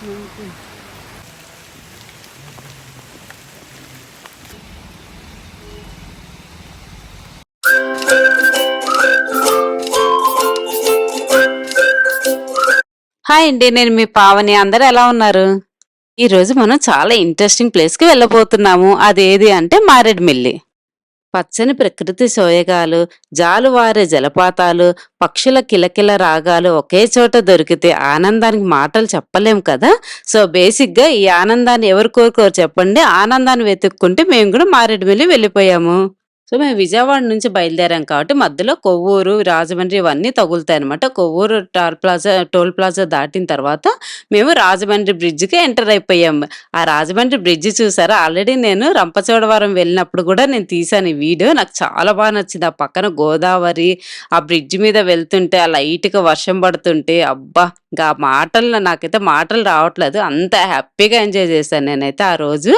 Okay. Hi అండి. నేను మీ పావని. అందరూ ఎలా ఉన్నారు? ఈరోజు మనం చాలా ఇంట్రెస్టింగ్ ప్లేస్‌కి వెళ్ళబోతున్నాము. అదేది అంటే మారేడుమిల్లి. పచ్చని ప్రకృతి సోయగాలు, జాలువారే జలపాతాలు, పక్షుల కిలకిల రాగాలు ఒకే చోట దొరికితే ఆనందానికి మాటలు చెప్పలేం కదా! సో, బేసిక్‌గా ఈ ఆనందాన్ని ఎవరు కోరుకోరు చెప్పండి? ఆనందాన్ని వెతుక్కుంటే మేము కూడా మారేడుమిల్లి వెళ్ళిపోయాము. సో, మేము విజయవాడ నుంచి బయలుదేరాం కాబట్టి మధ్యలో కొవ్వూరు, రాజమండ్రి ఇవన్నీ తగులుతాయనమాట. కొవ్వూరు టోల్ ప్లాజా దాటిన తర్వాత మేము రాజమండ్రి బ్రిడ్జ్‌కి ఎంటర్ అయిపోయాం. ఆ రాజమండ్రి బ్రిడ్జ్ చూసారా? ఆల్రెడీ నేను రంపచోడవరం వెళ్ళినప్పుడు గూడా నేను తీశాను ఈ వీడియో. నాకు చాలా నచ్చింది. ఆ పక్కన గోదావరి, ఆ బ్రిడ్జ్ మీద వెళ్తుంటే, ఆ లైట్‌గా వర్షం పడుతుంటే అబ్బా! ఇంకా ఆ మాటల్లో నాకైతే మాటలు రావట్లేదు. అంత హ్యాపీగా ఎంజాయ్ చేశాను నేనైతే ఆ రోజు.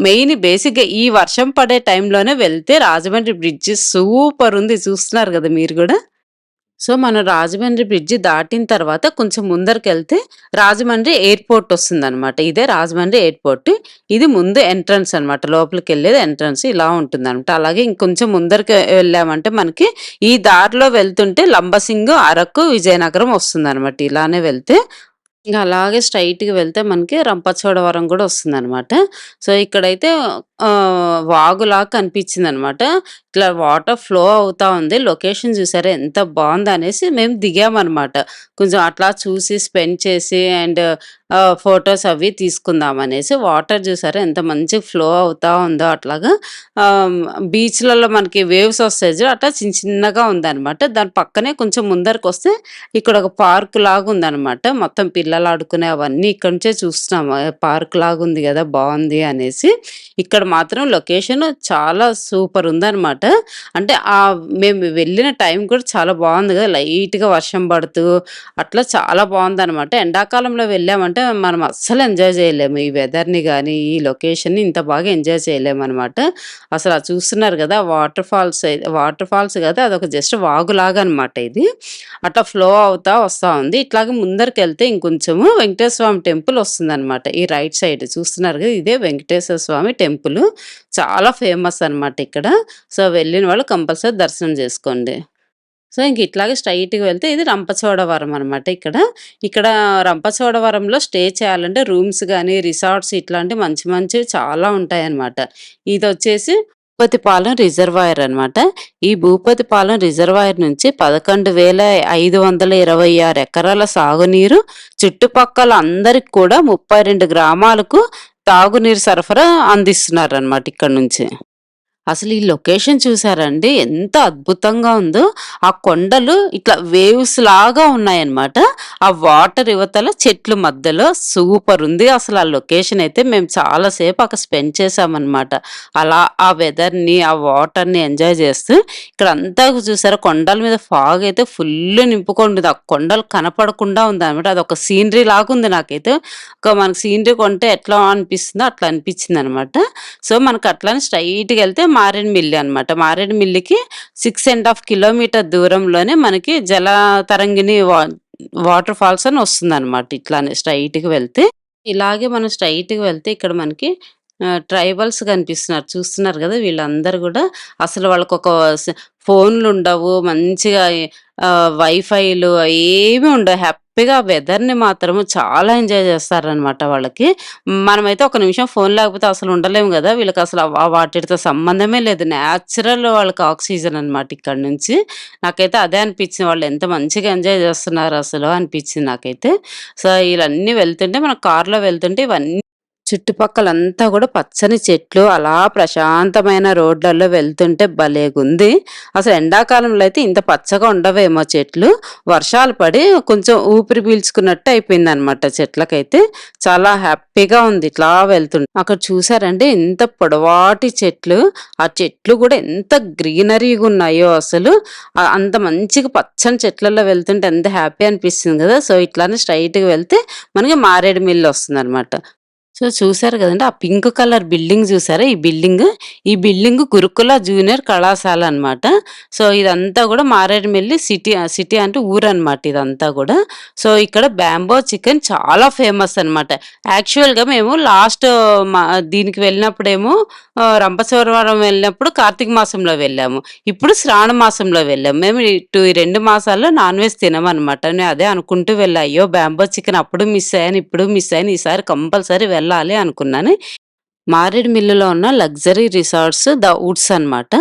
మెయిన్ బేసిక్‌గా ఈ వర్షం పడే టైంలోనే వెళ్తే రాజమండ్రి బ్రిడ్జ్ సూపరుంది. చూస్తున్నారు గదా మీరు గూడా. సో, మనం రాజమండ్రి బ్రిడ్జి దాటిన తర్వాత కొంచెం ముందరికెళ్తే రాజమండ్రి ఎయిర్‌పోర్ట్ ఒస్తుందనమాట. ఇదే రాజమండ్రి ఎయిర్‌పోర్ట్. ఇది ముందు ఎంట్రన్స్ అనమాట. లోపలికెళ్ళేది ఎంట్రన్స్ ఇలా ఉంటుందనమాట. అలాగే ఇంకొంచెం ముందరికి వెళ్ళామంటే మనకి ఈ దారిలో వెళ్తుంటే లంబసింగు, అరకు, విజయనగరం ఒస్తుందనమాట. ఇలానే వెళ్తే ఇంక అలాగే స్ట్రెయిట్‌గా వెళ్తే మనకి రంపచోడవరం గూడా ఒస్తుందనమాట. సో, ఇక్కడైతే వాగులాగా కనిపించిందనమాట. ఇట్లా వాటర్ ఫ్లో అవుతా ఉంది. లొకేషన్ చూసారా ఎంత బావుందనేసి మేము దిగామనమాట. కొంచెం అట్లా చూసి స్పెండ్ చేసి అండ్ ఫోటోస్ అవి తీసుకుందామనేసి. వాటర్ చూసారా ఎంత మంచిగా ఫ్లో అవుతా ఉందో అట్లాగా. ఆహ్, బీచ్‌లలో మనకి వేవ్స్ ఒస్తాయి చూడు అట్లా చిన్న చిన్నగా ఉందనమాట. దాని పక్కనే కొంచెం ముందరకొస్తే ఇక్కడొక పార్క్ లాగుందనమాట. మొత్తం పిల్లలు ఆడుకునే అవన్నీ ఇక్కడి నుంచే చూస్తున్నాము. పార్క్ లాగుంది గదా! బావుంది అనేసి. ఇక్కడ మాత్రం లొకేషన్ చాలా సూపరుందనమాట. అంటే మేము వెళ్ళిన టైం కూడా చాలా బావుంది గదా! లైట్‌గా వర్షం పడుతూ అట్లా చాలా బావుందనమాట. ఎండాకాలంలో వెళ్ళామంటే మనం అస్సలు ఎంజాయ్ చేయలేము. ఈ వెదర్‌ని గాని, ఈ లొకేషన్‌ని ఇంత బాగా ఎంజాయ్ చేయలేమనమాట. అసల చూస్తున్నారు గదా! వాటర్ ఫాల్స్ కాదు అదొక జస్ట్ వాగులాగా అనమాట ఇది. అట్లా ఫ్లో అవుతా వస్తా ఉంది. ఇట్లాగే ముందరికెళ్తే ఇంకొంచెము వెంకటేశ్వర స్వామి టెంపుల్ వస్తుందనమాట. ఈ రైట్ సైడ్ చూస్తున్నారు గదా! ఇదే వెంకటేశ్వర స్వామి టెంపులు. చాలా ఫేమస్ అనమాట ఇక్కడ. సో, వెళ్ళిన వాళ్ళు కంపల్సరీ దర్శనం జేసుకోండి. సో, ఇంక ఇట్లాగే స్ట్రెయిట్‌గా వెళ్తే ఇది రంపచోడవరం అనమాట ఇక్కడ. ఇక్కడ రంపచోడవరంలో స్టే చేయాలంటే రూమ్స్ గాని, రిసార్ట్స్ ఇట్లాంటివి మంచి మంచివి చాలా ఉంటాయన్నమాట. ఇదొచ్చేసి భూపతిపాలెం రిజర్వాయర్ అనమాట. ఈ భూపతిపాలెం రిజర్వాయర్ నుంచి 11,526 ఎకరాల సాగునీరు చుట్టుపక్కల అందరికి కూడా 32 గ్రామాలకు తాగునీరు సరఫరా అందిస్తున్నారనమాట ఇక్కడ నుంచి. అసలు ఈ లొకేషన్ చూసారండి ఎంత అద్భుతంగా ఉందో! ఆ కొండలు ఇట్లా వేవ్స్ లాగా ఉన్నాయన్నమాట. ఆ వాటర్ ఇవతల చెట్లు మధ్యలో సూపరుంది. అసలు ఆ లొకేషన్ అయితే మేము చాలా సేపు అక్కడ స్పెండ్ చేశామన్నమాట. అలా ఆ వెదర్‌ని, ఆ వాటర్‌ని ఎంజాయ్ చేస్తూ ఇక్కడంతా చూసారా కొండల మీద ఫాగ్ అయితే ఫుల్లు నింపుకొనుంది. ఆ కొండలు కనపడకుండా ఉందన్నమాట. అదొక సీనరీ లాగుంది నాకైతే. మనకు సీనరీ కొంటే ఎట్లా అనిపిస్తుందో అట్లా అనిపించిందన్నమాట. సో, మనకట్లనే స్ట్రెయిట్‌గెళ్తే మారేడుమిల్లి అనమాట. మారేడుమిల్లికి 6 కిలోమీటర్ దూరంలోనే మనకి తరంగిణి వాటర్ ఫాల్స్ అని వస్తుందనమాట. ఇట్లానే స్ట్రెయిట్‌గా వెళ్తే. ఇలాగే మనం స్ట్రెయిట్‌గా వెళ్తే ఇక్కడ మనకి ట్రైబల్స్ కనిపిస్తున్నారు. చూస్తున్నారు గదా! వీళ్ళందరూ గూడా అసలు వాళ్ళకొక ఫోన్లుండవు. మంచిగా వైఫైలు ఏమి ఉండవు. హ్యాపీగా వెదర్‌ని మాత్రము చాలా ఎంజాయ్ చేస్తారనమాట వాళ్ళకి. మనమైతే ఒక నిమిషం ఫోన్ లేకపోతే అసలు ఉండలేము గదా! వీళ్ళకసలు వాటితో సంబంధమే లేదు. నేచురల్ వాళ్ళకి ఆక్సిజన్ అనమాట ఇక్కడి నుంచి. నాకైతే అదే అనిపించింది. వాళ్ళు ఎంత మంచిగా ఎంజాయ్ చేస్తున్నారసలు అనిపించింది నాకైతే. సో, ఇలన్నీ వెళ్తుంటే మనం కార్‌లో వెళ్తుంటే ఇవన్నీ చుట్టుపక్కలంతా గూడా పచ్చని చెట్లు, అలా ప్రశాంతమైన రోడ్లలో వెళ్తుంటే భలేగుంది. అసలు ఎండాకాలంలో అయితే ఇంత పచ్చగా ఉండవేమో చెట్లు. వర్షాలు పడి కొంచెం ఊపిరి పీల్చుకున్నట్టు అయిపోయిందనమాట చెట్లకైతే. చాలా హ్యాపీగా ఉంది ఇట్లా అక్కడ చూసారంటే ఎంత పొడవాటి చెట్లు. ఆ చెట్లు గూడా ఎంత గ్రీనరీగున్నాయో అసలు. అంత మంచిగా పచ్చని చెట్లలో వెళ్తుంటే ఎంత హ్యాపీ అనిపిస్తుంది గదా! సో, ఇట్లానే స్ట్రెయిట్‌గా వెళ్తే మనకి మారేడుమిల్లి ఒస్తుందనమాట. సో, చూసారు గదండీ! ఆ పింక్ కలర్ బిల్డింగ్ జూసారా? ఈ బిల్డింగ్ గురుకుల జూనియర్ కళాశాల అనమాట. సో, ఇదంతా గూడా మారేడుమిల్లి సిటీ సిటీ అంటే ఊరనమాట ఇదంతా గూడా. సో, ఇక్కడ బ్యాంబో చికెన్ చాలా ఫేమస్ అనమాట. యాక్చువల్‌గా మేము లాస్ట్ మా దీనికి వెళ్ళినప్పుడేమో రంపచోడవరం వెళ్ళినప్పుడు కార్తీక మాసంలో వెళ్ళాము. ఇప్పుడు శ్రావణ మాసంలో వెళ్ళాము. మేము ఈ 2 మాసాల్లో నాన్ వెజ్ తినమనమాట. నేను అదే అనుకుంటూ వెళ్ళా. అయ్యో! బ్యాంబో చికెన్ అప్పుడు మిస్ అయ్యాను, ఇప్పుడు మిస్ అయ్యాను. ఈసారి కంపల్సరీ వెళ్ళాలి అనుకున్నాను. మారేడుమిల్లిలో ఉన్న లగ్జరీ రిసార్ట్స్ ద వుడ్స్ అనమాట.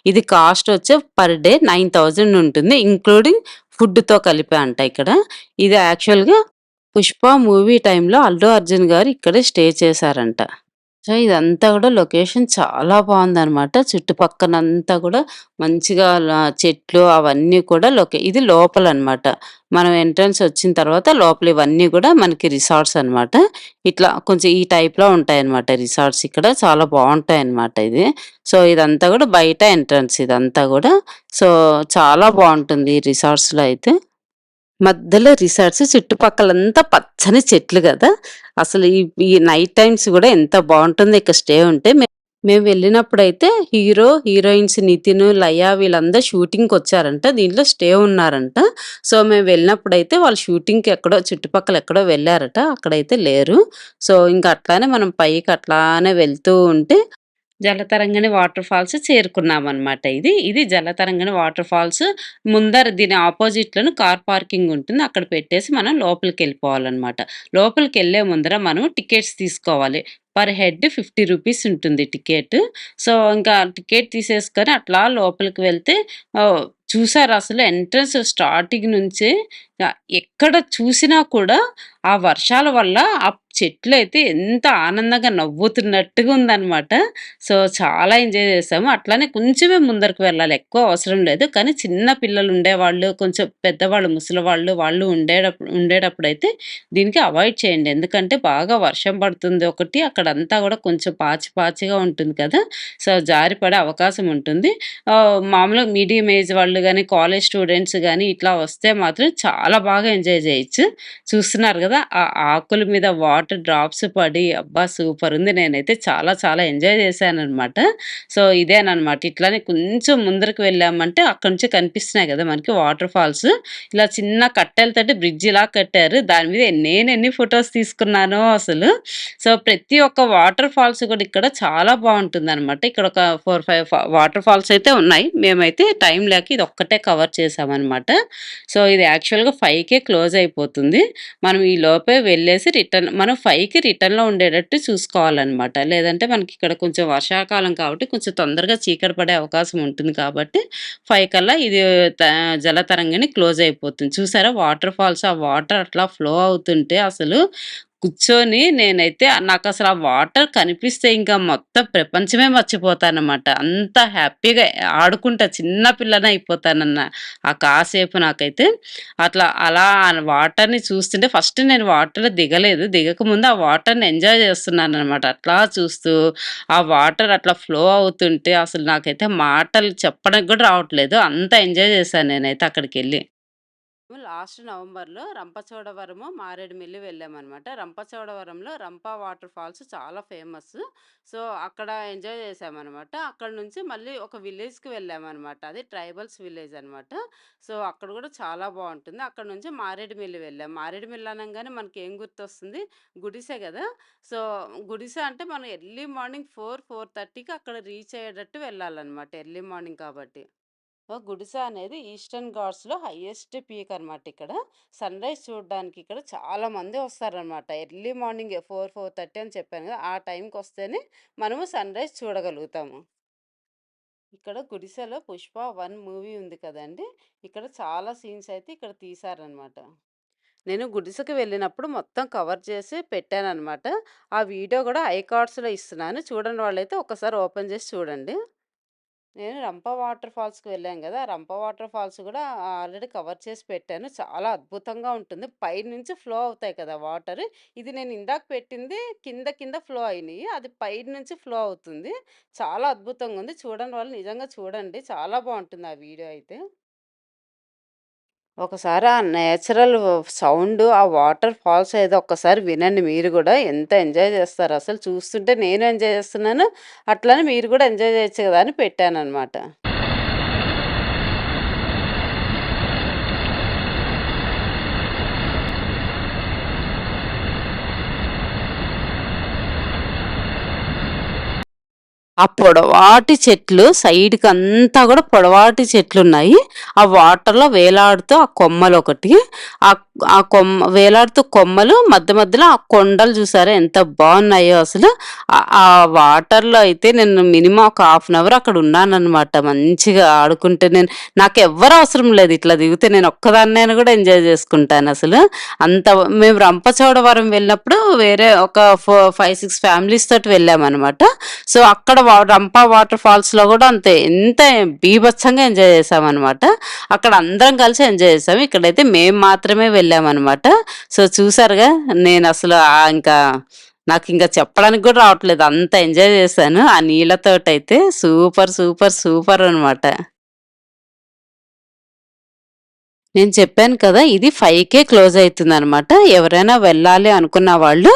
ఇది కాస్ట్ వచ్చి పర్ డే 9000 ఉంటుంది. ఇంక్లూడింగ్ ఫుడ్‌తో కలిపి అంట ఇక్కడ. ఇది యాక్చువల్‌గా 'పుష్ప' మూవీ టైమ్‌లో అల్లు అర్జున్ గారు ఇక్కడే స్టే చేశారంట. సో, ఇదంతా గూడా లొకేషన్ చాలా బావుందనమాట. చుట్టుపక్కనంతా గూడా మంచిగా చెట్లు అవన్నీ కూడా ఇది లోపలనమాట. మనం ఎంట్రన్స్ వచ్చిన తర్వాత లోపల ఇవన్నీ గూడా మనకి రిసార్ట్స్ అనమాట. ఇట్లా కొంచెం ఈ టైప్‌లో ఉంటాయన్నమాట రిసార్ట్స్ ఇక్కడ. చాలా బావుంటాయన్నమాట ఇది. సో, ఇదంతా గూడా బయట ఎంట్రన్స్ ఇదంతా గూడా. సో, చాలా బావుంటుంది ఈ రిసార్ట్స్‌లో అయితే. మధ్యలో రిసార్ట్స్ చుట్టుపక్కలంతా పచ్చని చెట్లు గదా! అసలు ఈ నైట్ టైమ్స్ గూడా ఎంత బావుంటుందో ఇక్కడ స్టే ఉంటే. మేము వెళ్ళినప్పుడైతే హీరోయిన్స్ 'నితిన్', 'లయ' వీళ్ళందరూ షూటింగ్‌కొచ్చారంట. దీంట్లో స్టే ఉన్నారంట. సో, మేము వెళ్ళినప్పుడైతే వాళ్ళు షూటింగ్‌కి ఎక్కడో చుట్టుపక్కల ఎక్కడో వెళ్లారట. అక్కడైతే లేరు. సో, ఇంక అట్లానే మనం పైకి అట్లానే వెళ్తూ ఉంటే జలతరంగిణి వాటర్ ఫాల్స్ చేరుకున్నామనమాట ఇది. ఇది జలతరంగిణి వాటర్ ఫాల్స్. ముందర దీని అపోజిట్‌లోనే కార్ పార్కింగ్ ఉంటుంది. అక్కడ పెట్టేసి మనం లోపలికెళ్ళిపోవాలనమాట. లోపలికెళ్ళే ముందర మనం టికెట్స్ తీసుకోవాలి. పర్ హెడ్ 50 రూపీస్ ఉంటుంది టికెట్. సో, ఇంకా టికెట్ తీసేసుకొని అట్లా లోపలికి వెళ్తే చూసారా అసలు ఎంట్రన్స్ స్టార్టింగ్ నుంచే ఎక్కడ చూసినా కూడా ఆ వర్షాల వల్ల ఆ చెట్లయితే ఎంత ఆనందంగా నవ్వుతున్నట్టుగా ఉందనమాట. సో, చాలా ఎంజాయ్ చేశాము. అట్లానే కొంచెమే ముందరకు వెళ్ళాలి. ఎక్కువ అవసరం లేదు. కానీ చిన్న పిల్లలుండేవాళ్ళు, కొంచెం పెద్దవాళ్ళు, ముసలివాళ్ళు వాళ్ళు ఉండేటప్పుడైతే దీనికి అవాయిడ్ చేయండి. ఎందుకంటే బాగా వర్షం పడుతుంది ఒకటి. అక్కడంతా గూడా కొంచెం పాచి పాచిగా ఉంటుంది కదా! సో, జారి పడే అవకాశం ఉంటుంది. మామూలుగా మీడియం ఏజ్ వాళ్ళు గాని, కాలేజ్ స్టూడెంట్స్ గాని ఇట్లా వస్తే మాత్రం చాలా బాగా ఎంజాయ్ జేయొచ్చు. చూస్తున్నారు గదా! ఆ ఆకుల మీద వాటర్ డ్రాప్స్ పడి అబ్బా! సూపరుంది. నేనైతే చాలా చాలా ఎంజాయ్ చేశాననమాట. సో, ఇదేననమాట. ఇట్లానే కొంచెం ముందరకు వెళ్ళామంటే అక్కడి నుంచి కనిపిస్తున్నాయి గదా! మనకి వాటర్ ఫాల్స్. ఇలా చిన్న కట్టెలతోటి బ్రిడ్జిలా కట్టారు. దాని మీద నేనెన్ని ఫోటోస్ తీసుకున్నానో అసలు. సో, ప్రతి ఒక్క వాటర్ ఫాల్స్ కూడా ఇక్కడ చాలా బావుంటుందనమాట. ఇక్కడ ఒక 4, 5 వాటర్ ఫాల్స్ అయితే ఉన్నాయి. మేమైతే టైం లేక ఇదొక్కటే కవర్ చేశామనమాట. సో, ఇది యాక్చువల్‌గా 5కే క్లోజ్ అయిపోతుంది. మనం ఈ లోపే వెళ్ళేసి మనం 5కి రిటర్న్‌లో ఉండేటట్టు చూసుకోవాలనమాట. లేదంటే మనకిక్కడ కొంచెం వర్షాకాలం కాబట్టి కొంచెం తొందరగా చీకటి పడే అవకాశం ఉంటుంది కాబట్టి 5 కల్లా ఇది త జలతరంగిణి క్లోజ్ అయిపోతుంది. చూసారా వాటర్ ఫాల్స్ ఆ వాటర్ అట్లా ఫ్లో అవుతుంటే అసలు కూర్చొని నేనైతే నాకసలు ఆ వాటర్ కనిపిస్తే ఇంకా మొత్తం ప్రపంచమే మర్చిపోతానన్నమాట. అంత హ్యాపీగా ఆడుకుంటా చిన్న పిల్లనే అయిపోతానన్న ఆ కాసేపు నాకైతే. అలా వాటర్‌ని చూస్తుంటే ఫస్ట్ నేను వాటర్‌లో దిగలేదు. దిగకముందు ఆ వాటర్‌ని ఎంజాయ్ చేస్తున్నాననమాట. అట్లా చూస్తూ ఆ వాటర్ అట్లా ఫ్లో అవుతుంటే అసలు నాకైతే మాటలు చెప్పడానికి కూడా రావట్లేదు. అంత ఎంజాయ్ చేశాను నేనైతే అక్కడికెళ్ళి. లాస్ట్ నవంబర్‌లో రంపచోడవరము, మారేడుమిల్లి వెళ్ళామనమాట. రంపచోడవరంలో రంప వాటర్ ఫాల్స్ చాలా ఫేమస్. సో, అక్కడ ఎంజాయ్ చేశామనమాట. అక్కడి నుంచి మళ్ళీ ఒక విలేజ్‌కి వెళ్ళామనమాట. అది ట్రైబల్స్ విలేజ్ అనమాట. సో, అక్కడ కూడా చాలా బావుంటుంది. అక్కడి నుంచి మారేడుమిల్లి వెళ్ళాం. మారేడుమిల్లి అనంగానే మనకేం గుర్తొస్తుంది? గుడిసె గదా! సో, గుడిసె అంటే మనం ఎర్లీ మార్నింగ్ 4:30కి అక్కడ రీచ్ అయ్యేటట్టు వెళ్ళాలనమాట. ఎర్లీ మార్నింగ్ కాబట్టి. గుడిస అనేది ఈస్టర్న్ ఘాట్స్‌లో హైయెస్ట్ పీక్ అనమాట ఇక్కడ. సన్‌రైజ్ చూడడానికి ఇక్కడ చాలా మంది వస్తారనమాట. ఎర్లీ మార్నింగే 4:30 అని చెప్పాను కదా! ఆ టైంకొస్తేనే మనము సన్‌రైజ్ చూడగలుగుతాము. ఇక్కడ గుడిసెలో 'పుష్ప 1' మూవీ ఉంది కదండీ! ఇక్కడ చాలా సీన్స్ అయితే ఇక్కడ తీశారనమాట. నేను గుడిసెకి వెళ్ళినప్పుడు మొత్తం కవర్ చేసి పెట్టాననమాట. ఆ వీడియో గూడా ఐకార్డ్స్‌లో ఇస్తున్నాను. చూడని వాళ్ళైతే ఒక్కసారి ఓపెన్ చేసి చూడండి. నేను రంప వాటర్ ఫాల్స్‌కి వెళ్ళాం గదా! రంప వాటర్ ఫాల్స్ గూడా ఆల్రెడీ కవర్ చేసి పెట్టాను. చాలా అద్భుతంగా ఉంటుంది. పైనుంచి ఫ్లో అవుతాయి కదా వాటర్. ఇది నేను ఇందాక పెట్టింది కింద కింద ఫ్లో అయినియి. అది పైనుంచి ఫ్లో అవుతుంది. చాలా అద్భుతంగా ఉంది. చూడని వాళ్ళు నిజంగా చూడండి. చాలా బావుంటుంది ఆ వీడియో అయితే. ఒకసారి ఆ నేచురల్ సౌండు, ఆ వాటర్ ఫాల్స్ ఏదో ఒక్కసారి వినండి మీరు గూడా. ఎంత ఎంజాయ్ జేస్తారో అసలు చూస్తుంటే నేను ఎంజాయ్ జేస్తున్నాను. అట్లనే మీరు గూడా ఎంజాయ్ జేయొచ్చు గదా! అని పెట్టాననమాట. ఆ పొడవాటి చెట్లు సైడ్‌కంతా గూడా పొడవాటి చెట్లున్నాయి. ఆ వాటర్‌లో వేలాడుతూ ఆ కొమ్మలొకటి, ఆహ్, ఆ వేలాడుతూ కొమ్మలు మధ్య మధ్యలో ఆ కొండలు జూసారా ఎంత బావున్నాయో అసలు. ఆ వాటర్‌లో అయితే నేను మినిమమ్ ఒక హాఫ్ అన్ అవర్ అక్కడ ఉన్నాననమాట. మంచిగా ఆడుకుంటూ నాకెవ్వరు అవసరం లేదు. ఇట్లా దిగితే నేనొక్కదాన్నైనా గూడా ఎంజాయ్ జేసుకుంటానసలు. అంత మేము రంపచోడవరం వెళ్ళినప్పుడు వేరే ఒక 5, 6 ఫ్యామిలీస్ తోటి వెళ్ళామనమాట. సో, అక్కడ రంపా వాటర్ ఫాల్స్‌లో గూడా అంతే. ఎంత బీభత్సంగా ఎంజాయ్ చేశామనమాట. అక్కడ అందరం కలిసి ఎంజాయ్ చేశాం. ఇక్కడైతే మేము మాత్రమే వెళ్ళామనమాట. సో, చూసారుగా నేనసలు ఇంకా నాకింక చెప్పడానికి గూడా రావట్లేదు. అంత ఎంజాయ్ చేశాను. ఆ నీళ్ళతోటైతే సూపర్, సూపర్, సూపర్ అనమాట. నేను చెప్పాను కదా! ఇది 5కే క్లోజ్ అయితుందనమాట. ఎవరైనా వెళ్ళాలి అనుకున్న వాళ్ళు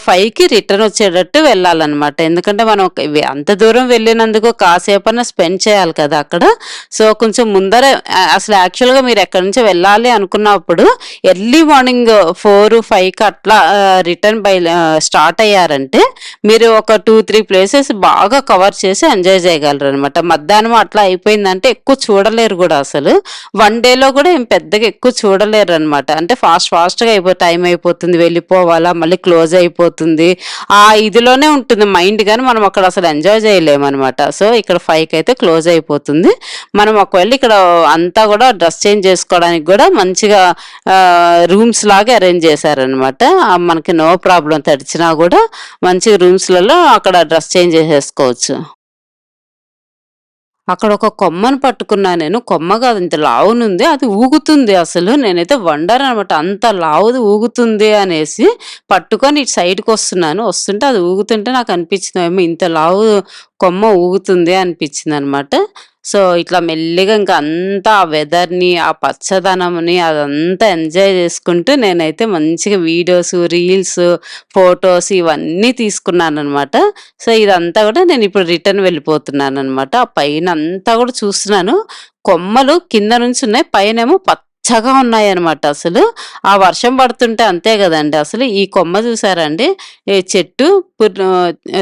5కి రిటర్న్ వచ్చేటట్టు వెళ్ళాలనమాట. ఎందుకంటే మనం అంత దూరం వెళ్ళినందుకు కాసేపన్నా స్పెండ్ చేయాలి కదా అక్కడ. సో, కొంచెం ముందరే అసలు యాక్చువల్‌గా మీరు ఎక్కడి నుంచి వెళ్ళాలి అనుకున్నప్పుడు ఎర్లీ మార్నింగ్ 4, 5కి అట్లా స్టార్ట్ అయ్యారంటే మీరు ఒక 2, 3 ప్లేసెస్ బాగా కవర్ చేసి ఎంజాయ్ చేయగలరనమాట. మధ్యాహ్నం అట్లా అయిపోయిందంటే ఎక్కువ చూడలేరు గూడా అసలు. వన్ డేలో గూడా ఏం పెద్దగా ఎక్కువ చూడలేరనమాట. అంటే ఫాస్ట్‌గా టైం అయిపోతుంది. వెళ్ళిపోవాలా, మళ్ళీ క్లోజ్ అయిపోతుంది. ఆ ఇదిలోనే ఉంటుంది మైండ్ గానీ, మనం అక్కడ అసలు ఎంజాయ్ చేయలేమనమాట. సో, ఇక్కడ 5కి అయితే క్లోజ్ అయిపోతుంది. మనం ఒకవేళ ఇక్కడ అంతా గూడా డ్రెస్ చేంజ్ చేసుకోవడానికి గూడా మంచిగా రూమ్స్ లాగా అరేంజ్ చేశారనమాట. మనకి నో ప్రాబ్లమ్ తడిచినా గూడా మంచిగా రూమ్స్‌లలో అక్కడ డ్రెస్ చేంజ్ చేసేసుకోవచ్చు. అక్కడొక కొమ్మను పట్టుకున్నా నేను. కొమ్మ కాదు ఇంత లావునుంది. అది ఊగుతుంది అసలు. నేనైతే వండర్ అనమాట. అంత లావుది ఊగుతుంది అనేసి పట్టుకొని ఇటు సైడ్‌కొస్తున్నాను. వస్తుంటే అది ఊగుతుంటే నాకనిపించింది ఏమో ఇంత లావు కొమ్మ ఊగుతుంది అనిపించిందనమాట. సో, ఇట్లా మెల్లిగా ఇంక అంతా ఆ వెదర్‌ని, ఆ పచ్చదనంని అదంతా ఎంజాయ్ చేసుకుంటూ నేనైతే మంచిగా వీడియోసు, రీల్సు, ఫోటోస్ ఇవన్నీ తీసుకున్నాననమాట. సో, ఇదంతా గూడా నేనిప్పుడు రిటర్న్ వెళ్ళిపోతున్నాననమాట. ఆ పైనంతా గూడా చూస్తున్నాను. కొమ్మలు కింద నుంచున్నాయి. పైనేమో పచ్చగా ఉన్నాయనమాట అసలు. ఆ వర్షం పడుతుంటే అంతే గదండీ అసలు. ఈ కొమ్మ చూసారా అండి? ఈ చెట్టు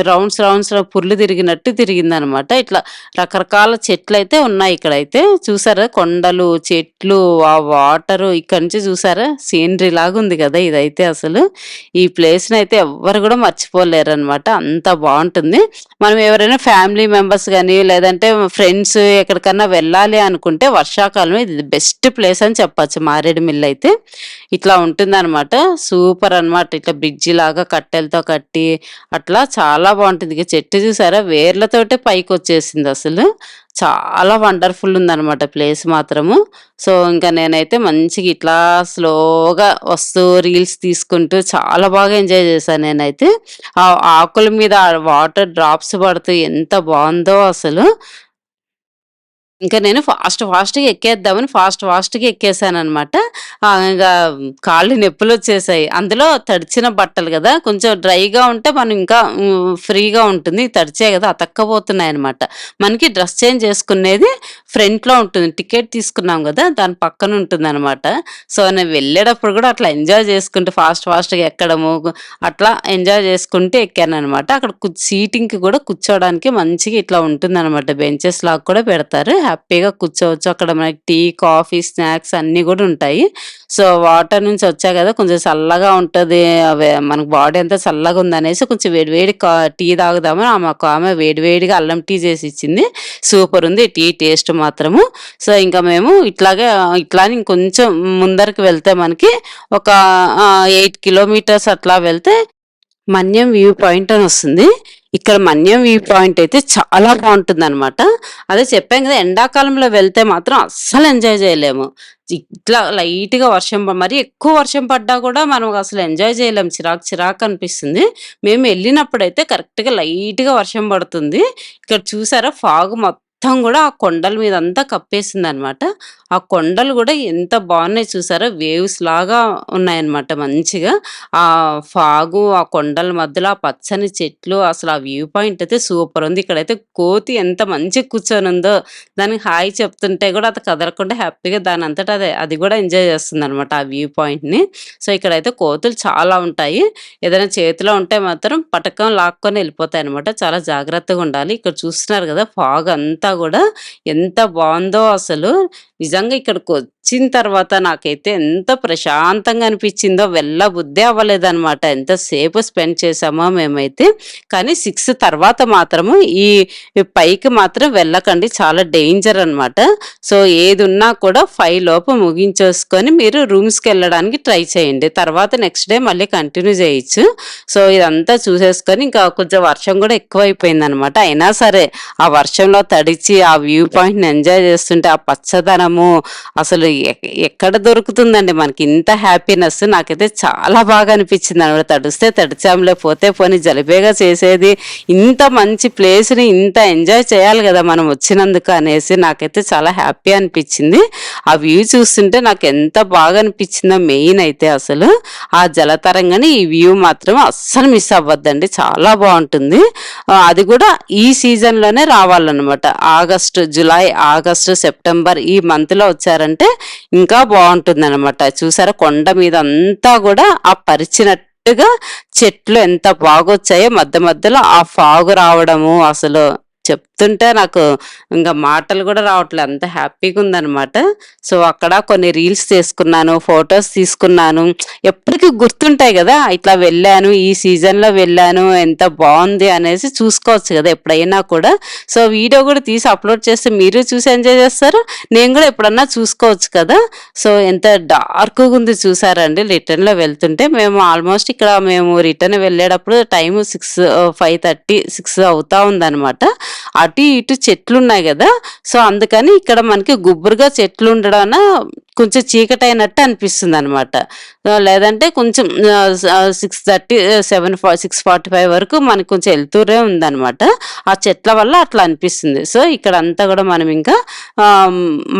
రౌండ్స్‌లో పుర్లు తిరిగినట్టు తిరిగిందనమాట. ఇట్లా రకరకాల చెట్లయితే ఉన్నాయి ఇక్కడైతే. చూసారా కొండలు, చెట్లు, ఆ వాటరు ఇక్కడి నుంచి చూసారా సీనరీ లాగుంది గదా! ఇదైతే అసలు. ఈ ప్లేస్‌నైతే ఎవ్వరు గూడా మర్చిపోలేరనమాట. అంత బావుంటుంది. మనం ఎవరైనా ఫ్యామిలీ మెంబర్స్ గాని, లేదంటే ఫ్రెండ్స్ ఎక్కడికన్నా వెళ్ళాలి అనుకుంటే వర్షాకాలం ఇది బెస్ట్ ప్లేస్ అని చెప్పచ్చు మారేడుమిల్లయితే. ఇట్లా ఉంటుందనమాట. సూపర్ అనమాట. ఇట్లా బ్రిడ్జిలాగా కట్టెలతో కట్టి అట్లా చాలా బావుంటుంది. ఇక చెట్టు చూసారా వేర్లతోటే పైకొచ్చేసిందసలు. చాలా వండర్‌ఫుల్ ఉందనమాట ప్లేస్ మాత్రము. సో, ఇంక నేనైతే మంచిగా ఇట్లా స్లోగా వస్తూ రీల్స్ తీసుకుంటూ చాలా బాగా ఎంజాయ్ చేశా నేనైతే. ఆ ఆకుల మీద వాటర్ డ్రాప్స్ పడుతూ ఎంత బావుందో అసలు. ఇంక నేను ఫాస్ట్‌గా ఎక్కేద్దామని ఫాస్ట్‌గా ఎక్కేసాననమాట. ఇంగా కాళ్ళు నొప్పులొచ్చేసాయి. అందులో తడిచిన బట్టలు గదా! కొంచెం డ్రైగా ఉంటే మనం ఇంకా ఫ్రీగా ఉంటుంది. తడిచాయి గదా! అతక్కపోతున్నాయనమాట. మనకి డ్రెస్ చేంజ్ చేసుకునేది ఫ్రంట్‌లో ఉంటుంది. టికెట్ తీసుకున్నాం గదా! దాని పక్కన ఉంటుందనమాట. సో, నేను వెళ్ళేటప్పుడు గూడా అట్లా ఎంజాయ్ చేసుకుంటూ ఫాస్ట్‌గా ఎక్కడము, అట్లా ఎంజాయ్ చేసుకుంటూ ఎక్కాననమాట. అక్కడ సీటింగ్‌కి గూడా కూర్చోవడానికి మంచిగా ఇట్లా ఉంటుందనమాట. బెంచెస్ లాగా కూడా పెడతారు. హ్యాపీగా కూర్చోవచ్చు. అక్కడ మనకి టీ, కాఫీ, స్నాక్స్ అన్నీ గూడా ఉంటాయి. సో, వాటర్ నుంచి వచ్చా గదా! కొంచెం చల్లగా ఉంటది. మనకు బాడీ అంతా చల్లగుందనేసి కొంచెం వేడి వేడి టీ తాగుదామని ఒకామె వేడి వేడిగా అల్లం టీ చేసిచ్చింది. సూపరుంది టీ టేస్ట్ మాత్రము. సో, ఇంక మేము ఇట్లా అని ఇంకొంచెం ముందరికి వెళ్తే మనకి ఒక 8 కిలోమీటర్స్ అట్లా వెళ్తే మన్యం వ్యూ పాయింట్ అనొస్తుంది. ఇక్కడ మన్యం వ్యూ పాయింట్ అయితే చాలా బావుంటుందనమాట. అదే చెప్పాను గదా! ఎండాకాలంలో వెళ్తే మాత్రం అస్సలు ఎంజాయ్ జేయలేము. ఇట్లా లైట్‌గా వర్షం మరీ ఎక్కువ వర్షం పడ్డా గూడా మనం అసలు ఎంజాయ్ జేయలేం. చిరాకనిపిస్తుంది. మేము ఎళ్ళినప్పుడైతే కరెక్ట్‌గా లైట్‌గా వర్షం పడుతుంది. ఇక్కడ చూసారా ఫాగ్ మొత్తం గూడా ఆ కొండల మీదంతా కప్పేసిందనమాట. ఆ కొండలు గూడా ఎంత బావున్నాయి చూసారా? వేవ్స్‌లాగా ఉన్నాయన్నమాట మంచిగా. ఆ ఫాగు, ఆ కొండల మధ్యలో ఆ పచ్చని చెట్లు అసలు ఆ వ్యూ పాయింట్ అయితే సూపరుంది. ఇక్కడైతే కోతి ఎంత మంచిగా కూర్చొనుందో, దానికి హాయ్ చెప్తుంటే గూడా అది కదలకుండా హ్యాపీగా దానంతట అదే అది గూడా ఎంజాయ్ చేస్తుందనమాట ఆ వ్యూ పాయింట్‌ని. సో, ఇక్కడైతే కోతులు చాలా ఉంటాయి. ఏదైనా చేతిలో ఉంటే మాత్రం పటకం లాక్కొని ఎళ్ళిపోతాయనమాట. చాలా జాగ్రత్తగుండాలి. ఇక్కడ చూస్తున్నారు గదా! ఫాగ్ అంతా గూడా ఎంత బావుందో అసలు. నిజంగా ఇక్కడికొచ్చిన తర్వాత నాకైతే ఎంత ప్రశాంతంగా అనిపిచ్చిందో వెళ్ళబుద్దే అవ్వలేదనమాట. ఎంతసేపు స్పెండ్ చేశామో మేమైతే. కానీ 6 తర్వాత మాత్రము ఈ పైకి మాత్రం వెళ్ళకండి. చాలా డేంజర్ అనమాట. సో, ఏదున్నా కూడా 5 లోపు ముగించేసుకొని మీరు రూమ్స్‌కెళ్ళడానికి ట్రై చేయండి. తర్వాత నెక్స్ట్ డే మళ్ళీ కంటిన్యూ జేయొచ్చు. సో, ఇదంతా చూసేసుకొని ఇంకా కొంచెం వర్షం గూడా ఎక్కువైపోయిందనమాట. అయినా సరే ఆ వర్షంలో తడిచి ఆ వ్యూ పాయింట్‌ని ఎంజాయ్ చేస్తుంటే ఆ పచ్చదనము అసలు ఎక్కడ దొరుకుతుందండి మనకి ఇంత హ్యాపీనెస్. నాకైతే చాలా బాగా అనిపించిందనమాట. తడిస్తే తడిచాంలే పోతే పోనీ జలిబేగా చేసేది. ఇంత మంచి ప్లేస్‌ని ఇంత ఎంజాయ్ చేయాలి గదా! మనం వచ్చినందుకు అనేసి నాకైతే చాలా హ్యాపీ అనిపించింది. ఆ వ్యూ చూస్తుంటే నాకెంత బాగా అనిపించిందో మెయిన్ అయితే అసలు. ఆ జలతరంగాని ఈ వ్యూ మాత్రం అస్సలు మిస్ అవ్వద్దండి. చాలా బావుంటుంది. అది గూడా ఈ సీజన్‌లోనే రావాలనమాట. జులై, ఆగస్టు, సెప్టెంబర్ ఈ మంత్‌లో వచ్చారంటే ఇంకా బావుంటుందనమాట. చూసారా కొండ మీద అంతా గూడా ఆ పరిచినట్టుగా చెట్లు ఎంత బాగొచ్చాయో మధ్య మధ్యలో ఆ ఫాగ్ రావడము అసలు చెప్తుంటే నాకు ఇంక మాటలు గూడా రావట్లే. అంత హ్యాపీగుందనమాట. సో, అక్కడ కొన్ని రీల్స్ చేసుకున్నాను, ఫోటోస్ తీసుకున్నాను. ఎప్పటికి గుర్తుంటాయి గదా! ఇట్లా వెళ్ళాను, ఈ సీజన్‌లో వెళ్ళాను, ఎంత బావుంది అనేసి చూసుకోవచ్చు గదా! ఎప్పుడైనా కూడా. సో, వీడియో గూడా తీసి అప్‌లోడ్ చేస్తే మీరు చూసి ఎంజాయ్ జేస్తారు. నేను గూడా ఎప్పుడన్నా చూసుకోవచ్చు కదా! సో, ఎంత డార్క్‌గుంది చూసారా అండి రిటర్న్‌లో వెళ్తుంటే. మేము ఆల్మోస్ట్ ఇక్కడ మేము రిటర్న్ వెళ్ళేటప్పుడు టైము 5:30, 6 అవుతా ఉందనమాట. అటు ఇటు చెట్లున్నాయి గదా! సో, అందుకని ఇక్కడ మనకి గుబురుగా చెట్లుండడాన కొంచెం చీకటైనట్టు అనిపిస్తుందనమాట. లేదంటే కొంచెం 6:45 వరకు మనకు కొంచెం ఎళ్తూనే ఉందనమాట. ఆ చెట్ల వల్ల అట్లా అనిపిస్తుంది. సో, ఇక్కడంతా గూడా మనం ఇంకా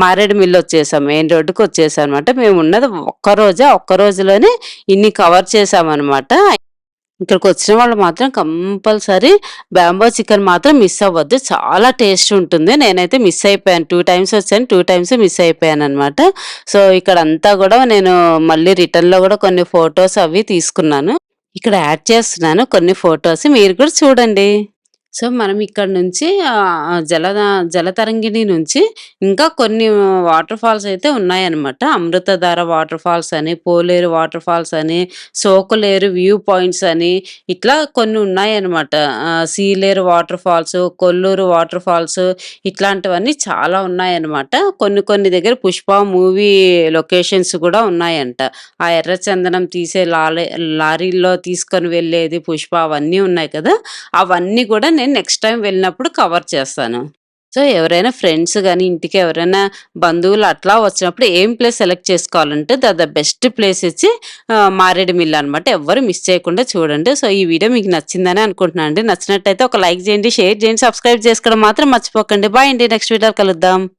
మారేడుమిల్లొచ్చేసాం. మెయిన్ రోడ్డుకొచ్చేసామనమాట. మేమున్నది ఒక్కరోజే. ఆ ఒక్క రోజులోనే ఇన్ని కవర్ చేశామనమాట. ఇక్కడికొచ్చిన వాళ్ళు మాత్రం కంపల్సరీ బాంబో చికెన్ మాత్రం మిస్ అవ్వద్దు. చాలా టేస్ట్ ఉంటుంది. నేనైతే మిస్ అయిపోయాను. 2 టైమ్స్ వచ్చాను. 2 టైమ్స్ మిస్ అయిపోయాననమాట. సో, ఇక్కడంతా గూడా నేను మళ్ళీ రిటర్న్‌లో గూడా కొన్ని ఫోటోస్ అవి తీసుకున్నాను. ఇక్కడ యాడ్ చేస్తున్నాను కొన్ని ఫోటోస్. మీరు కూడా చూడండి. సో, మనం ఇక్కడ నుంచి జలతరంగిణి నుంచి ఇంకా కొన్ని వాటర్ ఫాల్స్ అయితే ఉన్నాయన్నమాట. అమృతధార వాటర్ ఫాల్స్ అని, పోలేరు వాటర్ ఫాల్స్ అని, సోకులేరు వ్యూ పాయింట్స్ అని ఇట్లా కొన్ని ఉన్నాయన్నమాట. Sileru water falls, Kolluru water falls ఇట్లాంటివన్నీ చాలా ఉన్నాయన్నమాట. కొన్ని కొన్ని దగ్గర 'పుష్ప' మూవీ లొకేషన్స్ కూడా ఉన్నాయంట. ఆ ఎర్రచందనం తీసే లారీల్లో తీసుకొని వెళ్ళేది 'పుష్ప' అవన్నీ ఉన్నాయి కదా! అవన్నీ కూడా నేను నెక్స్ట్ టైమ్ వెళ్ళినప్పుడు కవర్ చేస్తాను. సో, ఎవరైనా ఫ్రెండ్స్ గాని, ఇంటికి ఎవరైనా బంధువులు అట్లా వచ్చినప్పుడు ఏం ప్లేస్ సెలెక్ట్ చేసుకోవాలంటే ద బెస్ట్ ప్లేస్ ఇచ్చి మారేడుమిల్లి అనమాట. ఎవ్వరు మిస్ చేయకుండా చూడండి. సో, ఈ వీడియో మీకు నచ్చిందని అనుకుంటున్నాను అండి. నచ్చినట్టయితే ఒక లైక్ చేయండి, షేర్ చేయండి, సబ్స్క్రైబ్ చేసుకోవడం మాత్రం మర్చిపోకండి. బాయ్ అండి. నెక్స్ట్ వీడియోలో కలుద్దాం.